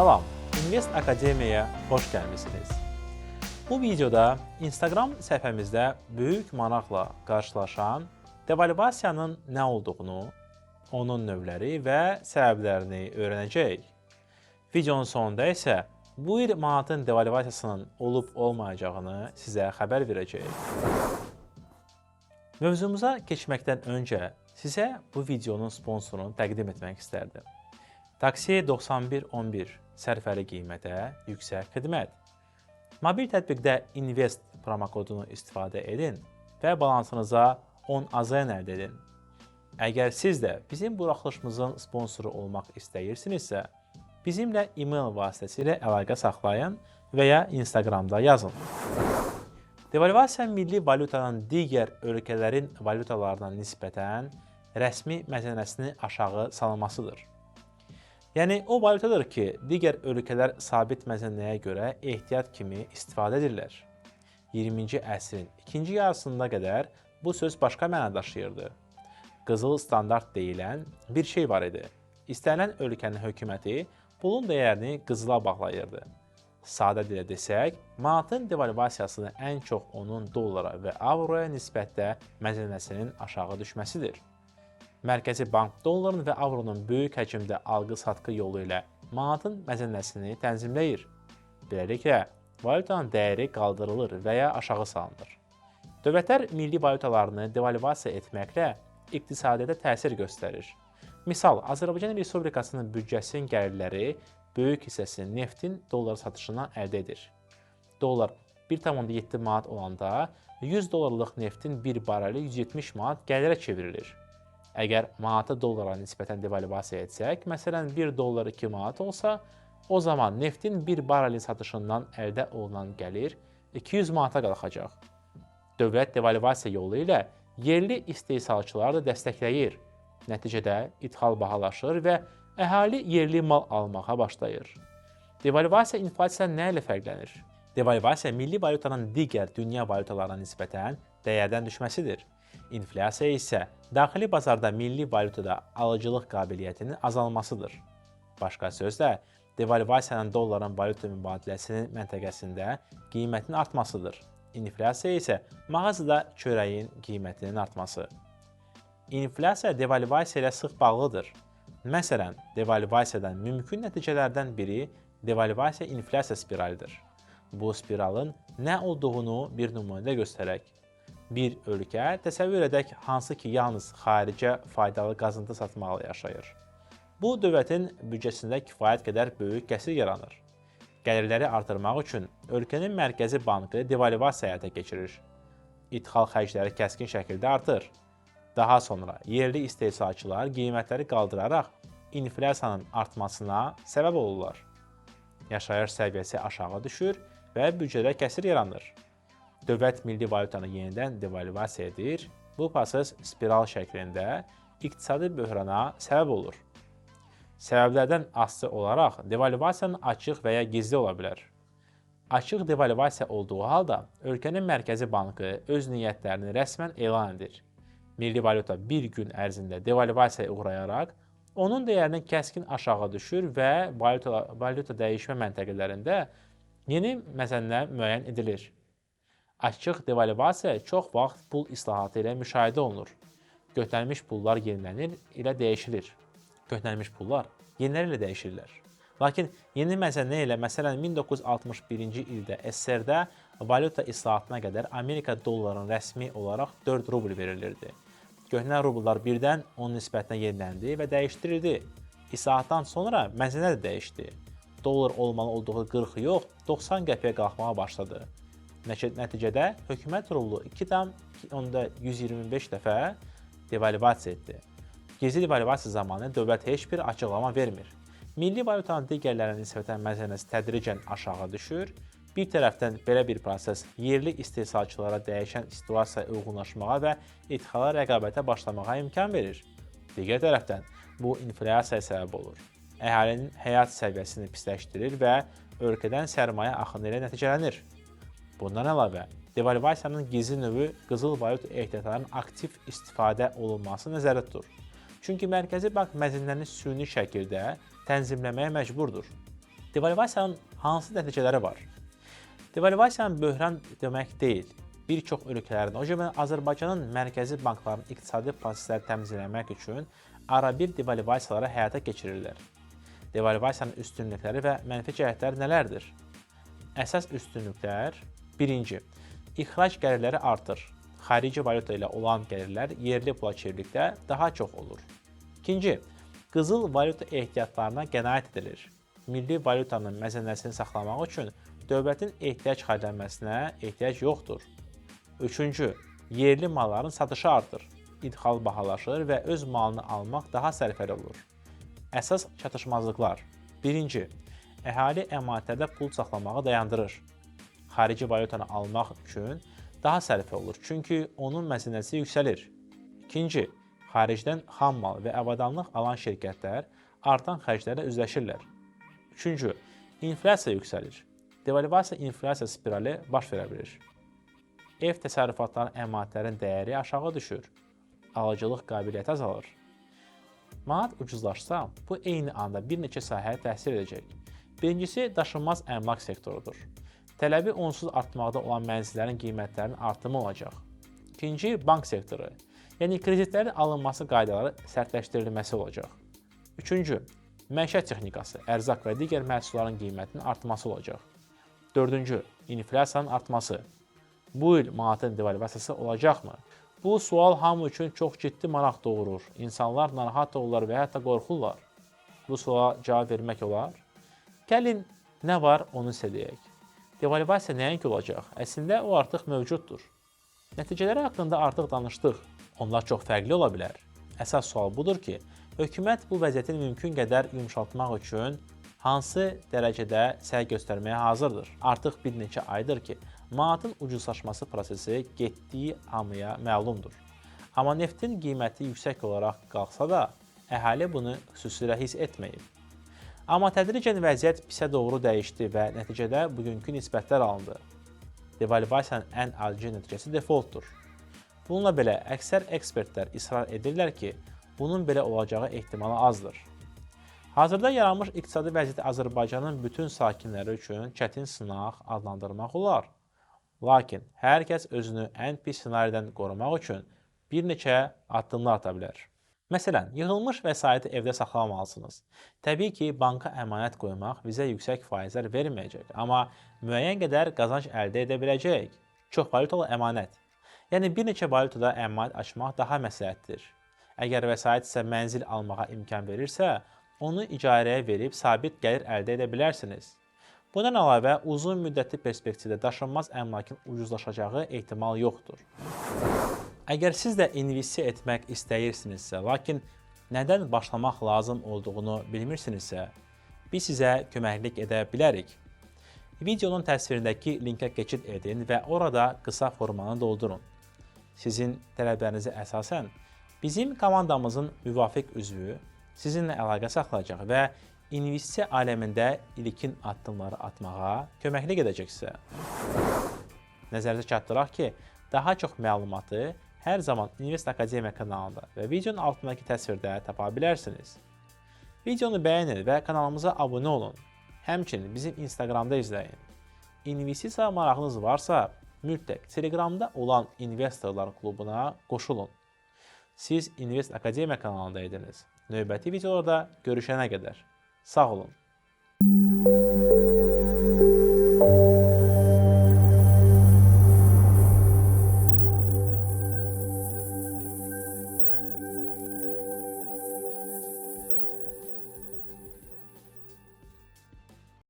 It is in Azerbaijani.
Salam, Invest Akademiyaya xoş gəlmisiniz. Bu videoda Instagram səhifəmizdə böyük maraqla qarşılaşan devalvasiyanın nə olduğunu, onun növləri və səbəblərini öyrənəcəyik. Videonun sonunda isə bu il manatın devalvasiyasının olub-olmayacağını sizə xəbər verəcəyik. Mövzumuza keçməkdən öncə sizə bu videonun sponsorunu təqdim etmək istərdim. Taksi 9111 sərfəli qiymətə yüksək xidmət. Mobil tətbiqdə Invest promokodunu istifadə edin və balansınıza 10 AZN əldə edin. Əgər siz də bizim buraxılışımızın sponsoru olmaq istəyirsinizsə, bizimlə e-mail vasitəsilə əlaqə saxlayın və ya Instagramda yazın. Devalvasiya milli valyutanın digər ölkələrin valyutalarına nisbətən rəsmi məzənəsini aşağı salmasıdır. Yəni, o valyutadır ki, digər ölkələr sabit məzənəyə görə ehtiyat kimi istifadə edirlər. 20-ci əsrin ikinci yarısına qədər bu söz başqa məna daşıyırdı. Qızıl standart deyilən bir şey var idi. İstənilən ölkənin hökuməti pulun dəyərini qızıla bağlayırdı. Sadə dilə desək, manatın devalvasiyasını ən çox onun dollara və avroya nisbətdə məzənəsinin aşağı düşməsidir. Mərkəzi Bank dolların və avronun böyük həcmdə alqı-satqı yolu ilə manatın məzənəsini tənzimləyir. Beləliklə, valyutanın dəyəri qaldırılır və ya aşağı salınır. Dövlətlər milli valyutalarını devalvasiya etməklə iqtisadiyyata təsir göstərir. Misal, Azərbaycan Respublikasının büdcəsinin gəlirləri böyük hissəsini neftin dollar satışından əldə edir. Dollar 1,7 manat olanda 100 dollarlıq neftin bir bareli 170 manat gəlirə çevrilir. Əgər manatı dollara nisbətən devalvasiya etsək, məsələn 1 dollar 2 manat olsa, o zaman neftin bir barelin satışından əldə olunan gəlir 200 manata qalxacaq. Dövlət devalvasiya yolu ilə yerli istehsalçıları da dəstəkləyir. Nəticədə ithal bahalaşır və əhali yerli mal almağa başlayır. Devalvasiya inflasiyadan nə ilə fərqlənir? Devalvasiya milli valyutanın digər dünya valyutalarına nisbətən dəyərdən düşməsidir. İnflyasiya isə daxili bazarda milli valyutada alıcılıq qabiliyyətinin azalmasıdır. Başqa sözlə, devalvasiyanın dolların valyuta mübadiləsinin məntəqəsində qiymətin artmasıdır. İnflyasiya isə mağazada çörəyin qiymətinin artması. İnflyasiya devalvasiya ilə sıx bağlıdır. Məsələn, devalvasiyadan mümkün nəticələrdən biri devalvasiya inflyasiya spiralidir. Bu spiralın nə olduğunu bir nümunədə göstərək. Bir ölkə təsəvvür edək, hansı ki, yalnız xaricə faydalı qazıntı satmaqla yaşayır. Bu, dövlətin büdcəsində kifayət qədər böyük kəsir yaranır. Gəlirləri artırmaq üçün ölkənin mərkəzi bankı devalvasiya həyata keçirir. İdxal xərcləri kəskin şəkildə artır. Daha sonra yerli istehsalçılar qiymətləri qaldıraraq inflyasiyanın artmasına səbəb olurlar. Yaşayış səviyyəsi aşağı düşür və büdcədə kəsir yaranır. Dövlət milli valyutanı yenidən devalvasiya edir. Bu proses spiral şəklində iqtisadi böhrana səbəb olur. Səbəblərdən asılı olaraq devalvasiyanın açıq və ya gizli ola bilər. Açıq devalvasiya olduğu halda ölkənin mərkəzi bankı öz niyyətlərini rəsmən elan edir. Milli valyuta bir gün ərzində devalvasiyaya uğrayaraq onun dəyərinin kəskin aşağı düşür və valyuta dəyişmə məntəqələrində yeni məzənlər müəyyən edilir. Açıq devalvasiya çox vaxt pul islahatı ilə müşahidə olunur. Götürülmüş pullar yenilənir ilə dəyişilir. Götürülmüş pullar yeniləri ilə dəyişirlər. Lakin yeni məzənə ilə, məsələn, 1961-ci ildə SSR-də valyuta islahatına qədər Amerika dollarının rəsmi olaraq 4 rubl verilirdi. Köhnə rubullar birdən onun nisbətinə yeniləndi və dəyişdirildi. İslahatdan sonra məzənə də dəyişdi. Dollar olmalı olduğu 40 yox, 90 qəpiyə qalxmağa başladı. Nəticədə hökumət rublu 2,125 dəfə devalvasiya etdi. Gizli devalvasiya zamanı dövlət heç bir açıqlama vermir. Milli valyutanın digərlərinə nisbətən məzənəsi tədricən aşağı düşür. Bir tərəfdən belə bir proses yerli istehsalçılara dəyişən situasiyaya uyğunlaşmağa və idxala rəqabətə başlamağa imkan verir. Digər tərəfdən bu inflyasiyaya səbəb olur. Əhalinin həyat səviyyəsini pisləşdirir və ölkədən sərmayə axını ilə nəticələnir. Bundan əlavə, devalvasiyanın gizli növü qızıl valyuta ehtiyatlarının aktiv istifadə olunması nəzərdə tutulur. Çünki Mərkəzi Bank məzənlərini süni şəkildə tənzimləməyə məcburdur. Devalvasiyanın hansı nəticələri var? Devalvasiyanın böhran demək deyil. Bir çox ölkələrin, o cümlədən Azərbaycanın mərkəzi banklarının iqtisadi prosesləri təmizləmək üçün arabir devalvasiyaları həyata keçirirlər. Devalvasiyanın üstünlükləri və mənfi cəhətləri nələrdir? Əsas üstünlüklər: birinci, ixrac gəlirləri artır. Xarici valyuta ilə olan gəlirlər yerli pula çevrilikdə daha çox olur. İkinci, qızıl valyuta ehtiyatlarına qənaət edilir. Milli valyutanın məzənəsini saxlamaq üçün dövlətin ehtiyac xərclənməsinə ehtiyac yoxdur. Üçüncü, yerli malların satışı artır. İdxal bahalaşır və öz malını almaq daha sərfəli olur. Əsas çatışmazlıqlar: birinci, əhali əmanətlərdə pul saxlamağı dayandırır. Xarici valyutanı almaq üçün daha sərfəli olur, çünki onun məzənəsi yüksəlir. İkinci, xaricdən xam mal və avadanlıq alan şirkətlər artan xərclərlə üzləşirlər. Üçüncü, inflyasiya yüksəlir. Devalvasiya inflyasiya spirali baş verə bilir. Ev təsərrüfatlarının əmanətlərin dəyəri aşağı düşür. Alıcılıq qabiliyyəti azalır. Manat ucuzlaşsa, bu eyni anda bir neçə sahəyə təsir edəcək. Birincisi, daşınmaz əmlak sektorudur. Tələbi onsuz artmaqda olan mənzillərin qiymətlərinin artımı olacaq. İkinci, bank sektoru, yəni kreditlərin alınması qaydaları sərtləşdirilməsi olacaq. Üçüncü, məişət texnikası, ərzaq və digər məhsulların qiymətinin artması olacaq. Dördüncü, inflyasiyanın artması. Bu il manatın devalvasiyası olacaqmı? Bu sual hamı üçün çox ciddi maraq doğurur. İnsanlar narahat olurlar və hətta qorxurlar. Bu suala cavab vermək olar. Gəlin, nə var onu isə deyək. Devalvasiya nəinki olacaq? Əslində o artıq mövcuddur. Nəticələri haqqında artıq danışdıq. Onlar çox fərqli ola bilər. Əsas sual budur ki, hökumət bu vəziyyəti mümkün qədər yumşaltmaq üçün hansı dərəcədə səy göstərməyə hazırdır? Artıq bir neçə aydır ki, manatın ucuzlaşması prosesi getdiyi hamıya məlumdur. Amma neftin qiyməti yüksək olaraq qalxsa da, əhali bunu xüsusilə hiss etməyib. Amma tədricən vəziyyət pisə doğru dəyişdi və nəticədə bugünkü nisbətlər alındı. Devalvasiyanın ən acı nəticəsi defoltdur. Bununla belə, əksər ekspertlər israr edirlər ki, bunun belə olacağı ehtimalı azdır. Hazırda yaranmış iqtisadi vəziyyəti Azərbaycanın bütün sakinləri üçün çətin sınaq adlandırmaq olar. Lakin hər kəs özünü ən pis ssenaridən qorumaq üçün bir neçə addımlar ata bilər. Məsələn, yığılmış vəsaiti evdə saxlamalısınız. Təbii ki, banka əmanət qoymaq bizə yüksək faizlər verməyəcək, amma müəyyən qədər qazanc əldə edə biləcək. Çox valyutalı əmanət. Yəni bir neçə valyutada əmanət açmaq daha məsləhətdir. Əgər vəsait sizə mənzil almağa imkan verirsə, onu icarəyə verib sabit gəlir əldə edə bilərsiniz. Bundan əlavə, uzun müddətli perspektivdə daşınmaz əmlakın ucuzlaşacağı ehtimal yoxdur. Əgər siz də investisiya etmək istəyirsinizsə, lakin nədən başlamaq lazım olduğunu bilmirsinizsə, biz sizə köməklik edə bilərik. Videonun təsvirindəki linkə keçid edin və orada qısa formanı doldurun. Sizin tələblərinizə əsasən, bizim komandamızın müvafiq üzvü sizinlə əlaqə saxlayacaq və investisiya aləmində ilkin addımları atmağa köməklik edəcəksə. Nəzərinizə çatdıraq ki, daha çox məlumatı hər zaman Invest Akademiya kanalında və videonun altındakı təsvirdə tapa bilərsiniz. Videonu bəyənin və kanalımıza abunə olun. Həmçinin bizim Instagramda izləyin. İnvestisiya marağınız varsa, mütləq Telegramda olan investorlar klubuna qoşulun. Siz Invest Akademiya kanalında idiniz. Növbəti videolarda görüşənə qədər. Sağ olun.